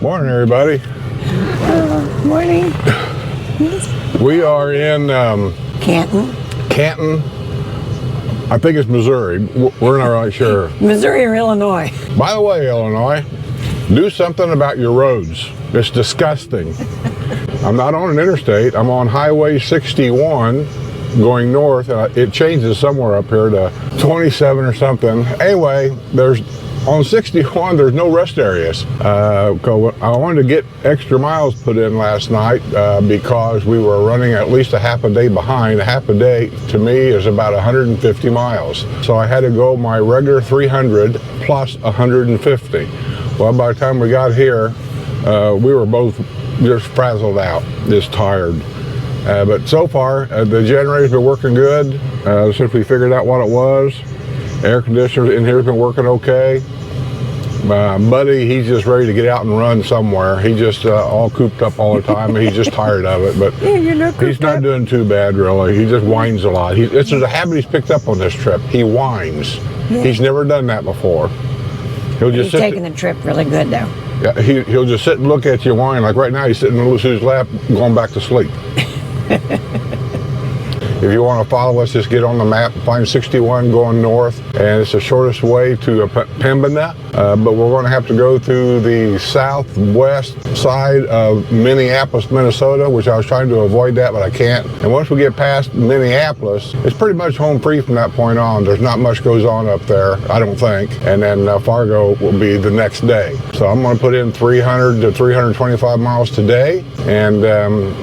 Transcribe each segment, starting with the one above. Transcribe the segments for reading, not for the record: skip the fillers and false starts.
Morning, everybody. Morning. We are in Canton. I think it's Missouri. We're not really sure. Missouri or Illinois? By the way, Illinois, do something about your roads. It's disgusting. I'm not on an interstate. I'm on Highway 61 going north. It changes somewhere up here to 27 or something. Anyway, on 61, there's no rest areas. I wanted to get extra miles put in last night because we were running at least a half a day behind. A half a day, to me, is about 150 miles. So I had to go my regular 300 plus 150. Well, by the time we got here, we were both just frazzled out, just tired. But so far, the generator's been working good since we figured out what it was. Air conditioner in here's been working okay. Buddy, he's just ready to get out and run somewhere. He's just all cooped up all the time. He's just tired of it, but he's not doing too bad, really. He just whines a lot. It's a habit he's picked up on this trip. He whines. Yeah. He's never done that before. He's taking the trip really good, though. Yeah, he'll just sit and look at you and whine. Like right now, he's sitting in Lucy's lap, going back to sleep. If you want to follow us, just get on the map, find 61 going north, and it's the shortest way to Pembina, but we're going to have to go through the southwest side of Minneapolis, Minnesota, which I was trying to avoid that, but I can't. And once we get past Minneapolis, it's pretty much home free from that point on. There's not much goes on up there, I don't think, and then Fargo will be the next day. So I'm going to put in 300 to 325 miles today and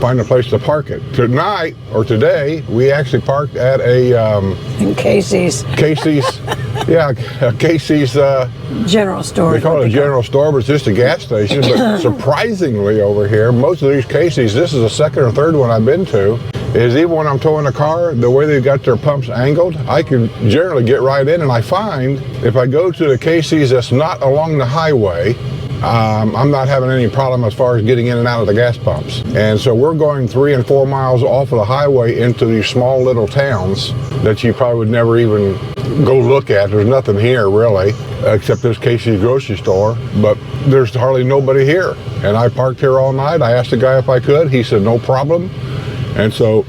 find a place to park it. Tonight, or today, we actually parked at in Casey's. Yeah, Casey's general store. We call it a general store, but it's just a gas station. But surprisingly over here, most of these Casey's, this is the second or third one I've been to, is even when I'm towing a car, the way they've got their pumps angled, I can generally get right in, and I find if I go to the Casey's that's not along the highway, I'm not having any problem as far as getting in and out of the gas pumps. And so we're going 3 and 4 miles off of the highway into these small little towns that you probably would never even go look at. There's nothing here really, except this Casey's grocery store, but there's hardly nobody here. And I parked here all night. I asked the guy if I could. He said no problem. And so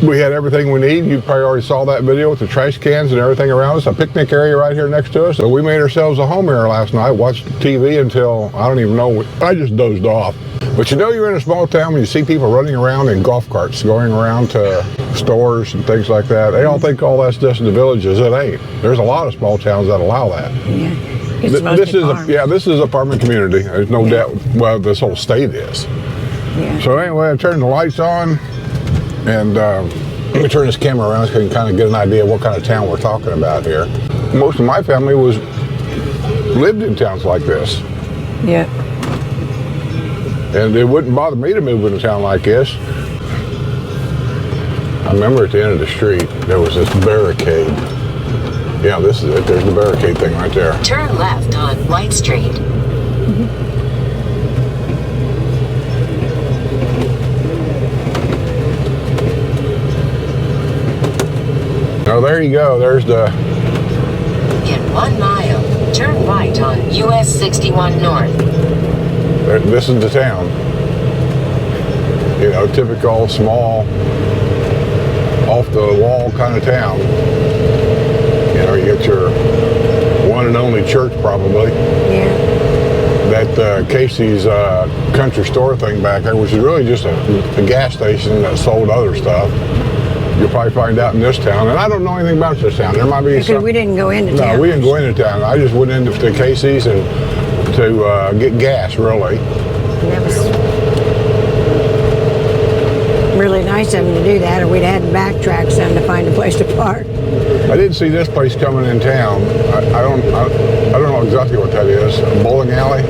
we had everything we need. You probably already saw that video with the trash cans and everything around us. A picnic area right here next to us. So we made ourselves a home here last night, watched TV until, I don't even know, I just dozed off. But you know you're in a small town when you see people running around in golf carts, going around to stores and things like that. They all think all that's just in the villages. It ain't. There's a lot of small towns that allow that. Yeah. This is a farming community. There's no doubt. Well, this whole state is. Yeah. So anyway, I turned the lights on. And let me turn this camera around so you can kind of get an idea of what kind of town we're talking about here. Most of my family lived in towns like this. Yeah. And it wouldn't bother me to move in a town like this. I remember at the end of the street, there was this barricade. Yeah, this is it. There's the barricade thing right there. Turn left on White Street. Oh, there you go. There's the... In 1 mile, turn right on US 61 North. This is the town. You know, typical, small, off-the-wall kind of town. You know, you get your one and only church, probably. Yeah. That Casey's country store thing back there, which is really just a gas station that sold other stuff. You'll probably find out in this town, and I don't know anything about this town. There might be because we didn't go into town. No, we didn't go into town. I just went into the Casey's and to get gas, really. And that was really nice of them to do that, or we'd had to backtrack some to find a place to park. I didn't see this place coming in town. I don't know exactly what that is. A bowling alley.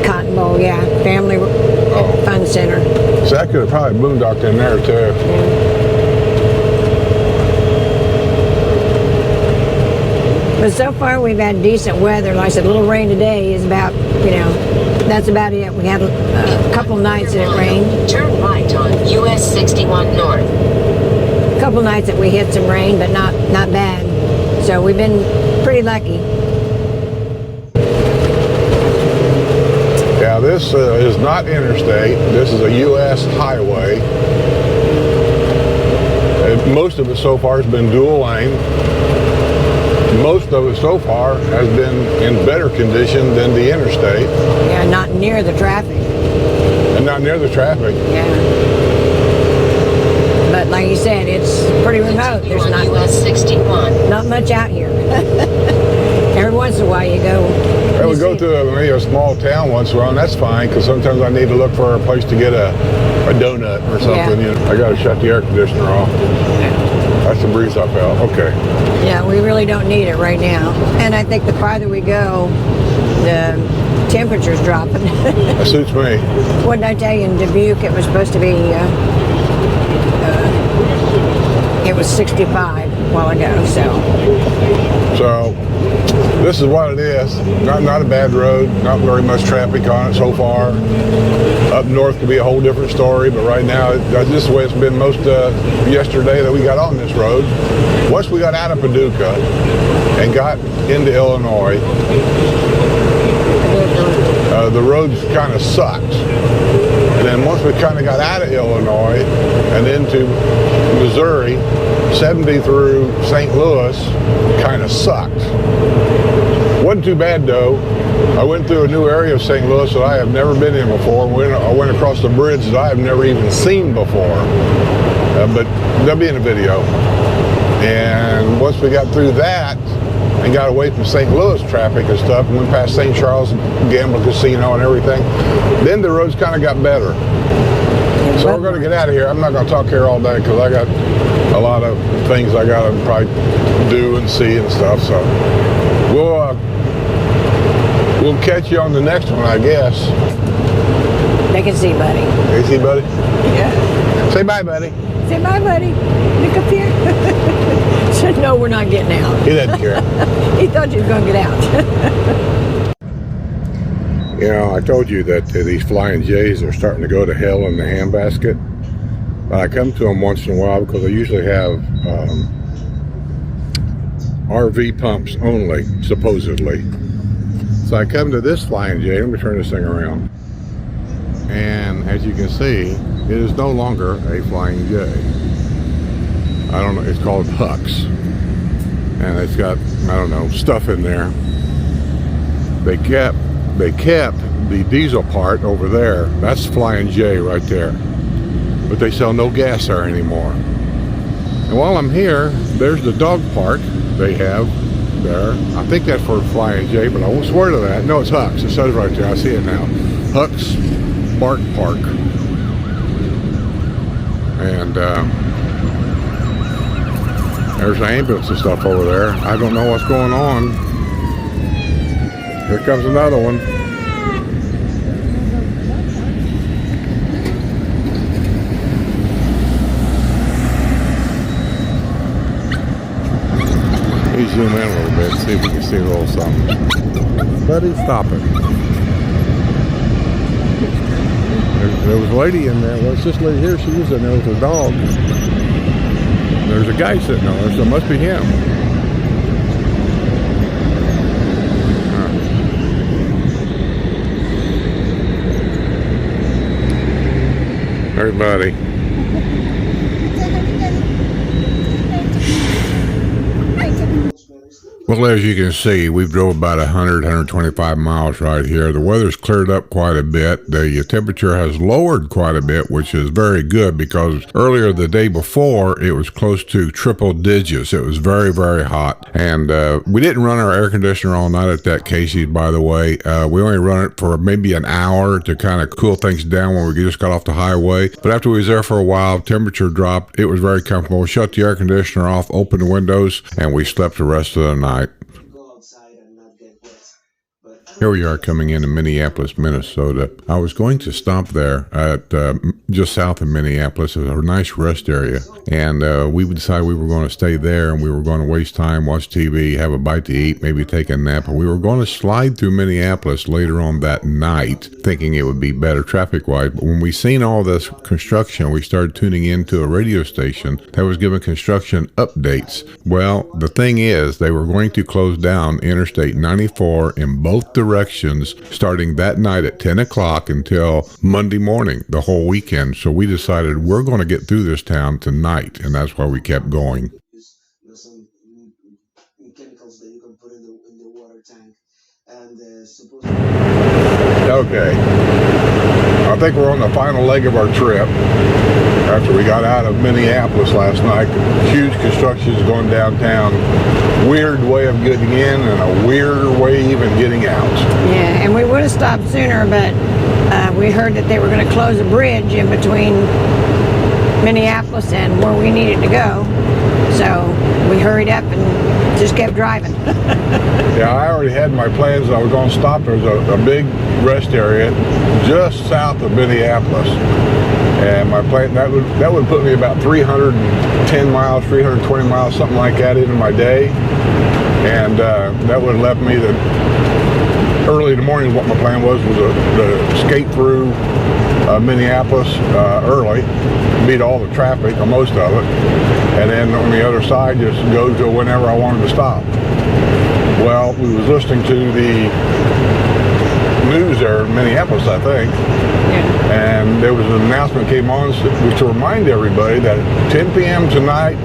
Cotton Bowl, yeah, family fun center. So that could have probably boondocked in there too. Yeah. But so far we've had decent weather. Like I said, a little rain today is about, that's about it. We had a couple nights that it rained. Turn right on US 61 North. A couple nights that we hit some rain, but not bad. So we've been pretty lucky. this is not interstate. This is a U.S. highway. Most of it so far has been dual lane. Most of it so far has been in better condition than the interstate. Yeah, not near the traffic. And not near the traffic. Yeah. But like you said, it's pretty remote. There's On not US 61. not much out here. Every once in a while you go. Well, we go to maybe a small town once in a while, and that's fine, because sometimes I need to look for a place to get a donut or something. Yeah. You know, I got to shut the air conditioner off. That's the breeze I felt. Okay. Yeah, we really don't need it right now. And I think the farther we go, the temperature's dropping. That suits me. What did I tell you in Dubuque? It was supposed to be, it was 65 a while ago, So this is what it is. Not a bad road. Not very much traffic on it so far. Up north could be a whole different story, but right now this is the way it's been most yesterday that we got on this road. Once we got out of Paducah and got into Illinois, the roads kind of sucked. And then once we kind of got out of Illinois and into Missouri, 70 through St. Louis kind of sucked. Wasn't too bad though. I went through a new area of St. Louis that I have never been in before. I went across the bridge that I have never even seen before. But they'll be in the video. And once we got through that and got away from St. Louis traffic and stuff, and went past St. Charles Gamble Casino and everything, then the roads kind of got better. So we're going to get out of here. I'm not going to talk here all day because I got a lot of things I got to probably do and see and stuff. So we'll catch you on the next one, I guess. they can see, buddy. Hey, see, buddy? Yeah. Say bye, buddy. Say bye, buddy. Look up here. Said, no, we're not getting out. He doesn't care. He thought you were going to get out. You know, I told you that these Flying J's are starting to go to hell in the handbasket. But I come to them once in a while because they usually have RV pumps only, supposedly. So I come to this Flying J. Let me turn this thing around. And as you can see, it is no longer a Flying J. I don't know, it's called Hux. And it's got, I don't know, stuff in there. They kept the diesel part over there. That's Flying J right there. But they sell no gas there anymore. And while I'm here, there's the dog park they have there. I think that's for Flying J, but I won't swear to that. No, it's Hux. It says right there. I see it now. Hux Bark Park. And there's an ambulance and stuff over there. I don't know what's going on. Here comes another one. Let me zoom in a little bit, see if we can see a little something. Buddy, stop it. There was a lady in there. Well, it's this lady here. She was in there with her dog. There's a guy sitting on there, so it must be him. Everybody. Well, as you can see, we've drove about 125 miles right here. The weather's cleared up quite a bit. The temperature has lowered quite a bit, which is very good because earlier the day before, it was close to triple digits. It was very, very hot. And we didn't run our air conditioner all night at that Casey's, by the way. We only run it for maybe an hour to kind of cool things down when we just got off the highway. But after we was there for a while, temperature dropped. It was very comfortable. We shut the air conditioner off, opened the windows, and we slept the rest of the night. Here we are coming into Minneapolis, Minnesota. I was going to stop there at just south of Minneapolis. It's a nice rest area. And we decided we were going to stay there and we were going to waste time, watch TV, have a bite to eat, maybe take a nap. And we were going to slide through Minneapolis later on that night, thinking it would be better traffic-wise. But when we seen all this construction, we started tuning into a radio station that was giving construction updates. Well, the thing is, they were going to close down Interstate 94 in both directions directions starting that night at 10 o'clock until Monday morning, the whole weekend. So we decided we're going to get through this town tonight, and that's why we kept going. Some chemicals that you can put in the water tank, and Okay, I think we're on the final leg of our trip. After we got out of Minneapolis last night, huge construction is going downtown. Weird way of getting in and a weirder way even getting out. Yeah, and we would have stopped sooner, but we heard that they were going to close a bridge in between Minneapolis and where we needed to go. So we hurried up and just kept driving. Yeah, I already had my plans. I was going to stop. There's a big rest area just south of Minneapolis. And my plan, that would put me about 310 miles, 320 miles, something like that into my day. And that would have left me early in the morning. What my plan was to skate through Minneapolis early, beat all the traffic, or most of it, and then on the other side just go to whenever I wanted to stop. Well, we was listening to the news there in Minneapolis, I think. Yeah. And there was an announcement came on to remind everybody that at 10 p.m. tonight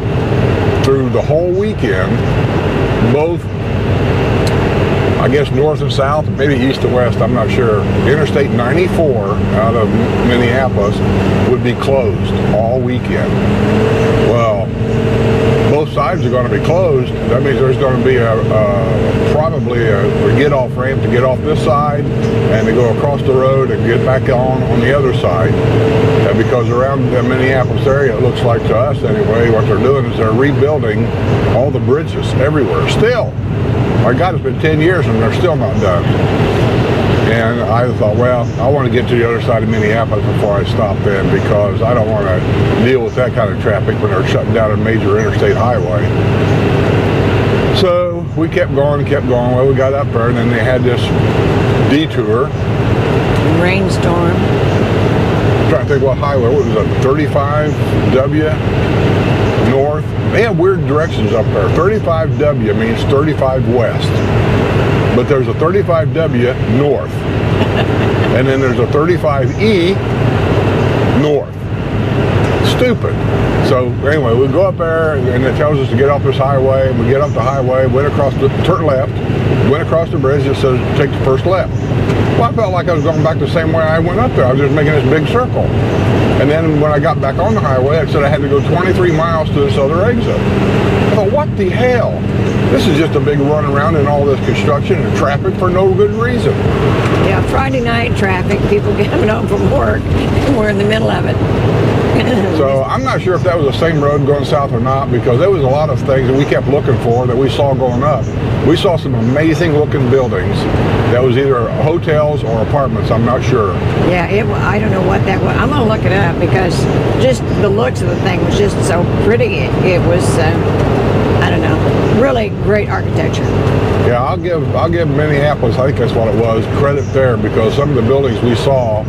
through the whole weekend, both, I guess, north and south, maybe east and west, I'm not sure, Interstate 94 out of Minneapolis would be closed all weekend. Well, both sides are going to be closed. That means there's going to be probably a get-off ramp to get off this side and to go across the road and get back on the other side. Because around the Minneapolis area, it looks like to us anyway, what they're doing is they're rebuilding all the bridges everywhere. Still, my God, it's been 10 years and they're still not done. And I thought, well, I want to get to the other side of Minneapolis before I stop in, because I don't want to deal with that kind of traffic when they're shutting down a major interstate highway. So we kept going. Well, we got up there, and then they had this detour. Rainstorm. I'm trying to think what highway. What was it? 35W north. They have weird directions up there. 35W means 35 west. But there's a 35W north. And then there's a 35E north. Stupid. So anyway, we go up there and it tells us to get off this highway. We get off the highway, turn left, went across the bridge, it says take the first left. Well, I felt like I was going back the same way I went up there. I was just making this big circle. And then when I got back on the highway, it said I had to go 23 miles to this other exit. I thought, what the hell? This is just a big run around in all this construction and traffic for no good reason. Yeah, Friday night traffic, people coming home from work, and we're in the middle of it. So I'm not sure if that was the same road going south or not, because there was a lot of things that we kept looking for that we saw going up. We saw some amazing looking buildings that was either hotels or apartments, I'm not sure. Yeah, I don't know what that was. I'm going to look it up, because just the looks of the thing was just so pretty. It was, I don't know, really great architecture. Yeah, I'll give Minneapolis, I think that's what it was, credit there, because some of the buildings we saw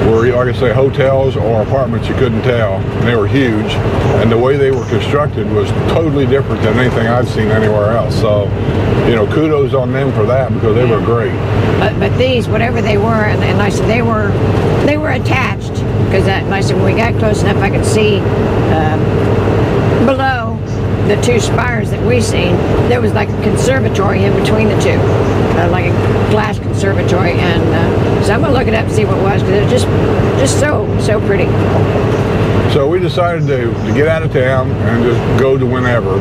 were, like I say, hotels or apartments, you couldn't tell. And they were huge, and the way they were constructed was totally different than anything I've seen anywhere else. So, you know, kudos on them for that, because they were great. But these, whatever they were, and like I said, they were attached, because like I said, when we got close enough, I could see below the two spires that we seen, there was like a conservatory in between the two, like a glass conservatory, and so I'm gonna look it up and see what it was, because it was just so pretty. So we decided to get out of town and just go to whenever.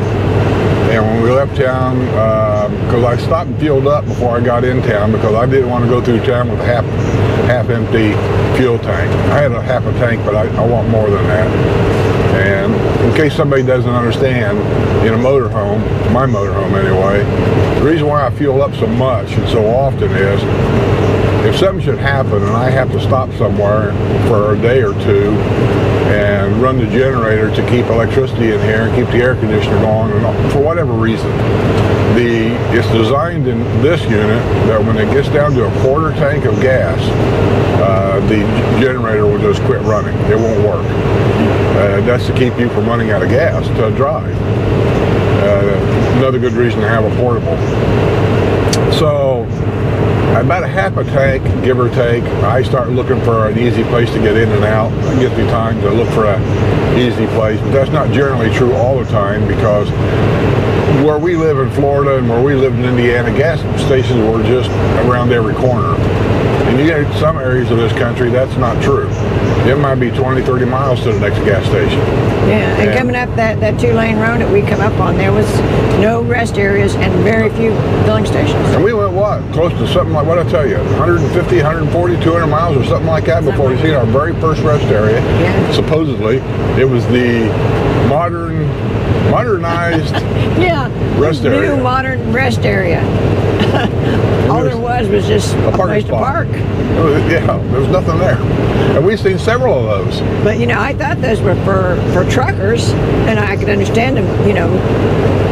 And when we left town, because I stopped and fueled up before I got in town, because I didn't want to go through town with a half empty fuel tank. I had a half a tank, but I want more than that. And in case somebody doesn't understand, in a motorhome, my motorhome anyway, the reason why I fuel up so much and so often is, if something should happen and I have to stop somewhere for a day or two and run the generator to keep electricity in here and keep the air conditioner going, and for whatever reason, it's designed in this unit that when it gets down to a quarter tank of gas, the generator will just quit running. It won't work. That's to keep you from running out of gas to drive. Another good reason to have a portable. So about a half a tank, give or take. I start looking for an easy place to get in and out. It gives me time to look for an easy place, but that's not generally true all the time, because where we live in Florida and where we live in Indiana, gas stations were just around every corner. And you get some areas of this country, that's not true. It might be 20, 30 miles to the next gas station. Yeah, and coming up that 2-lane road that we come up on, there was no rest areas and very few filling stations. And we went, what, close to something like, what I tell you, 150, 140, 200 miles or something like that before we seen our very first rest area. Yeah. Supposedly, it was the modernized yeah, rest area. New modern rest area. All there was just a place to park. Yeah, there was nothing there. And we've seen several of those. But, you know, I thought those were for truckers, and I could understand them, you know,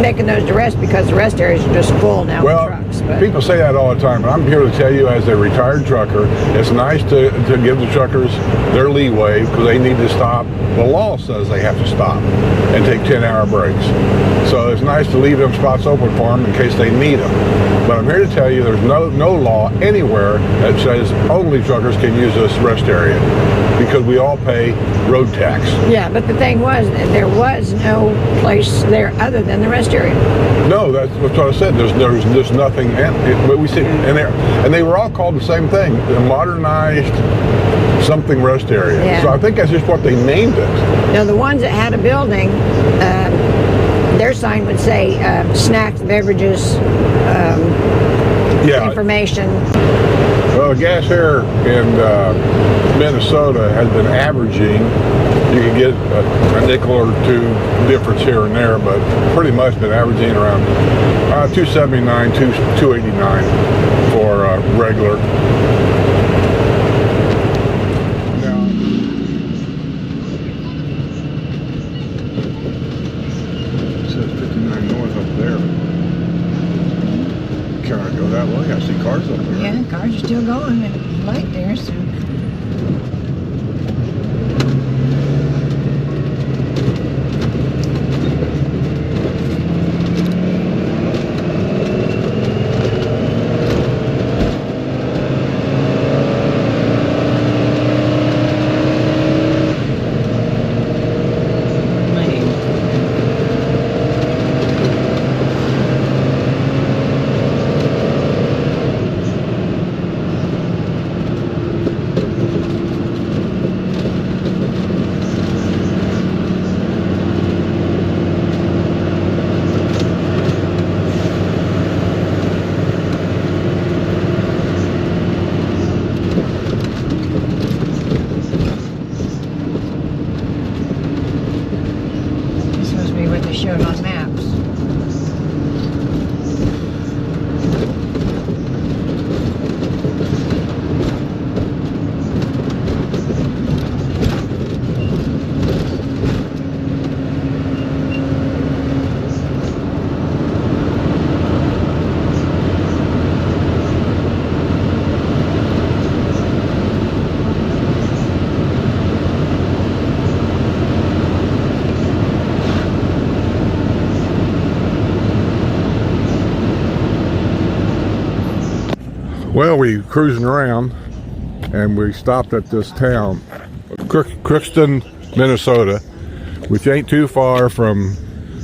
making those to rest, because the rest areas are just full now with trucks. But people say that all the time, but I'm here to tell you, as a retired trucker, it's nice to give the truckers their leeway, because they need to stop. The law says they have to stop and take 10-hour breaks. So it's nice to leave them spots open for them in case they need them. But I'm here to tell you, there's no law anywhere that says only truckers can use this rest area, because we all pay road tax. yeah, but the thing was, there was no place there other than the rest area. No, that's what I said. There's nothing. But we see, and they were all called the same thing, the modernized something rest area. Yeah. So I think that's just what they named it. Now, the ones that had a building, their sign would say snacks, beverages, information. Well, gas here in Minnesota has been averaging. You can get a nickel or two difference here and there, but pretty much been averaging around $2.79, $2.89 for regular. That way. I see cars up there. Yeah, cars are still going, and it's light there, so. Showed on maps. Well, we cruising around, and we stopped at this town, Crookston, Minnesota, which ain't too far from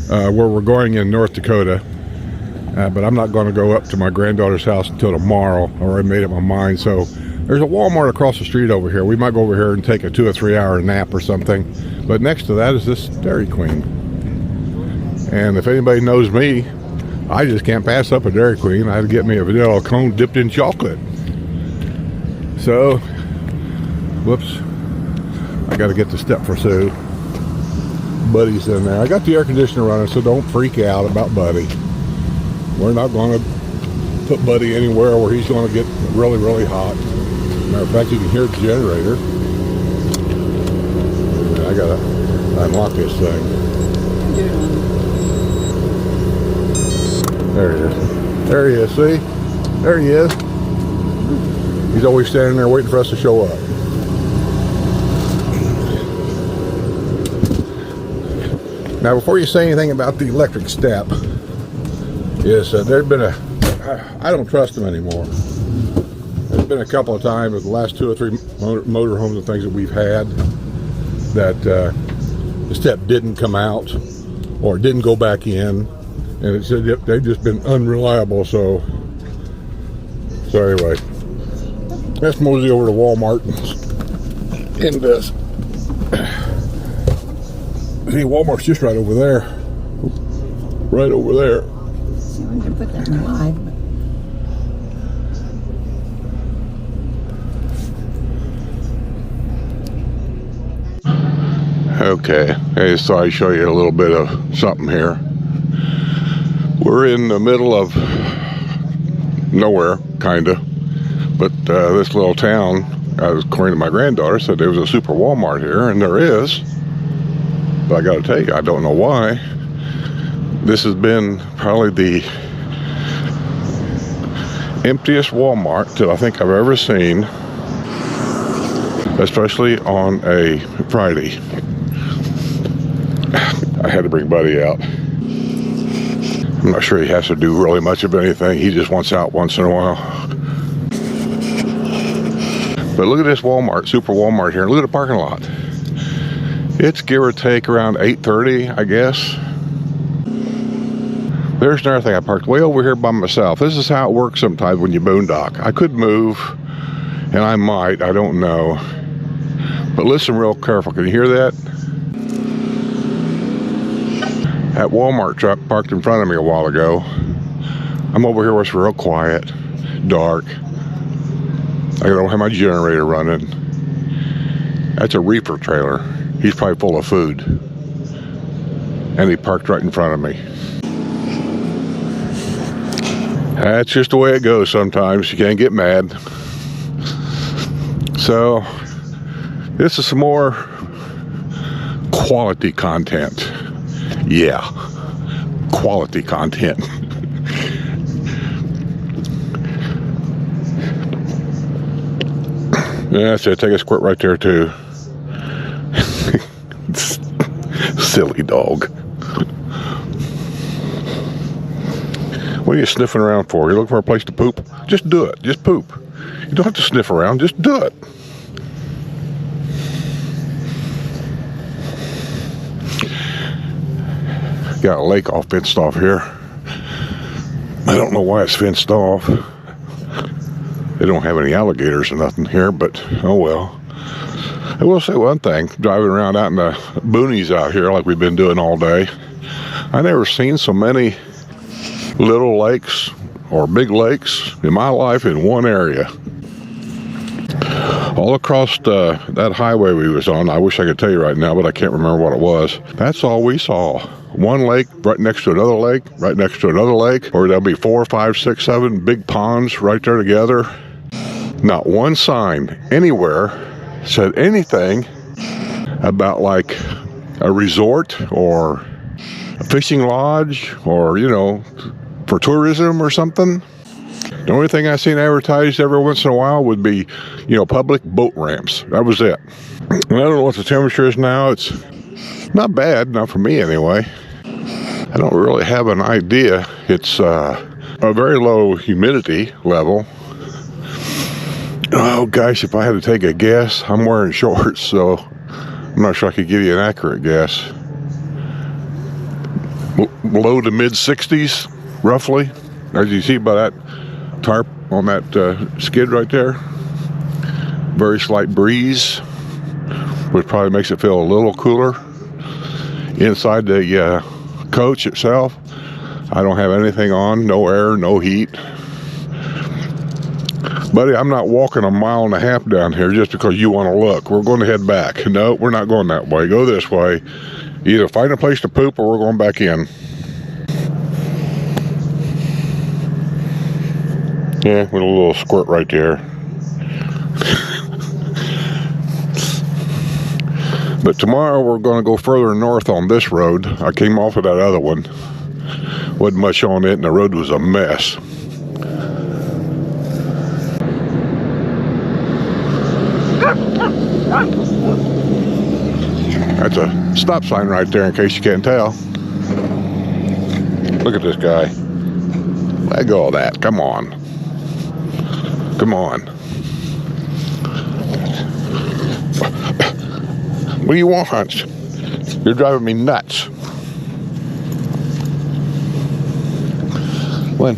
where we're going in North Dakota. But I'm not going to go up to my granddaughter's house until tomorrow. I already made up my mind. So there's a Walmart across the street over here. We might go over here and take a 2 or 3 hour nap or something. But next to that is this Dairy Queen. And if anybody knows me, I just can't pass up a Dairy Queen. I had to get me a vanilla cone dipped in chocolate. So, whoops. I got to get the step for Sue. Buddy's in there. I got the air conditioner running, so don't freak out about Buddy. We're not going to put Buddy anywhere where he's going to get really, really hot. Matter of fact, you can hear the generator. I got to unlock this thing. There he is. There he is, see? There he is. He's always standing there waiting for us to show up. Now, before you say anything about the electric step, is there's been I don't trust them anymore. been a couple of times with the last 2 or 3 motorhomes and things that we've had that the step didn't come out or didn't go back in, and it said they've just been unreliable. So anyway, let's mosey over to Walmart and this. See, Walmart's just right over there. Right over there. See, we can put that in live. Okay, hey, so I show you a little bit of something here. We're in the middle of nowhere, kinda, but this little town, according to my granddaughter, said there was a super Walmart here, and there is. But I gotta tell you, I don't know why. This has been probably the emptiest Walmart that I think I've ever seen, especially on a Friday. I had to bring Buddy out. I'm not sure he has to do really much of anything. He just wants out once in a while. But look at this Walmart, super Walmart here. Look at the parking lot. It's give or take around 8:30, I guess. There's another thing. I parked way over here by myself. This is how it works sometimes when you boondock. I could move, and I might, I don't know. But listen real careful. Can you hear that? That Walmart truck parked in front of me a while ago. I'm over here where it's real quiet, dark. I don't have my generator running. That's a reefer trailer. He's probably full of food. And he parked right in front of me. That's just the way it goes sometimes. You can't get mad. So, this is some more quality content. Yeah, quality content. That's it. Take a squirt right there too. Silly dog. What are you sniffing around for? You looking for a place to poop? Just do it. Just poop. You don't have to sniff around. Just do it. Got a lake all fenced off here. I don't know why it's fenced off. They don't have any alligators or nothing here, but oh well. I will say one thing, driving around out in the boonies out here like we've been doing all day, I never seen so many little lakes or big lakes in my life in one area. All across that highway we was on, I wish I could tell you right now, but I can't remember what it was. That's all we saw. One lake right next to another lake, right next to another lake, or there'll be 4, 5, 6, 7 big ponds right there together. Not one sign anywhere said anything about like a resort or a fishing lodge or, you know, for tourism or something. The only thing I seen advertised every once in a while would be, you know, public boat ramps. That was it. And I don't know what the temperature is now. It's not bad, not for me anyway. I don't really have an idea. It's a very low humidity level. Oh gosh, if I had to take a guess, I'm wearing shorts, so I'm not sure I could give you an accurate guess. Low to mid 60s, roughly. As you see by that tarp on that skid right there. Very slight breeze, which probably makes it feel a little cooler. Inside the coach itself, I don't have anything on, no air, no heat. Buddy, I'm not walking 1.5 miles down here just because you want to look. We're going to head back. No, we're not going that way. Go this way. Either find a place to poop or we're going back in. Yeah, with a little squirt right there. But tomorrow we're going to go further north on this road. I came off of that other one. Wasn't much on it and the road was a mess. That's a stop sign right there in case you can't tell. Look at this guy. Let go of that. Come on. Come on. What do you want? You're driving me nuts. When?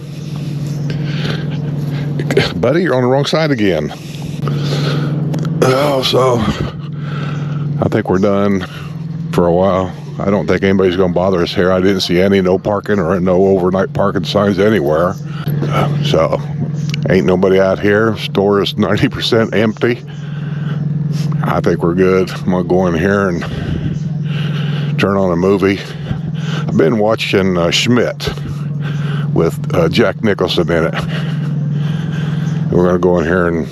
Buddy, you're on the wrong side again. Oh, so I think we're done for a while. I don't think anybody's going to bother us here. I didn't see any no parking or no overnight parking signs anywhere. So ain't nobody out here. Store is 90% empty. I think we're good. I'm going to go in here and turn on a movie. I've been watching Schmidt with Jack Nicholson in it. We're going to go in here and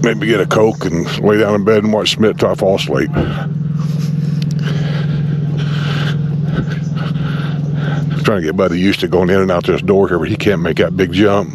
maybe get a Coke and lay down in bed and watch Schmidt till I fall asleep. I'm trying to get Buddy used to going in and out this door here, but he can't make that big jump.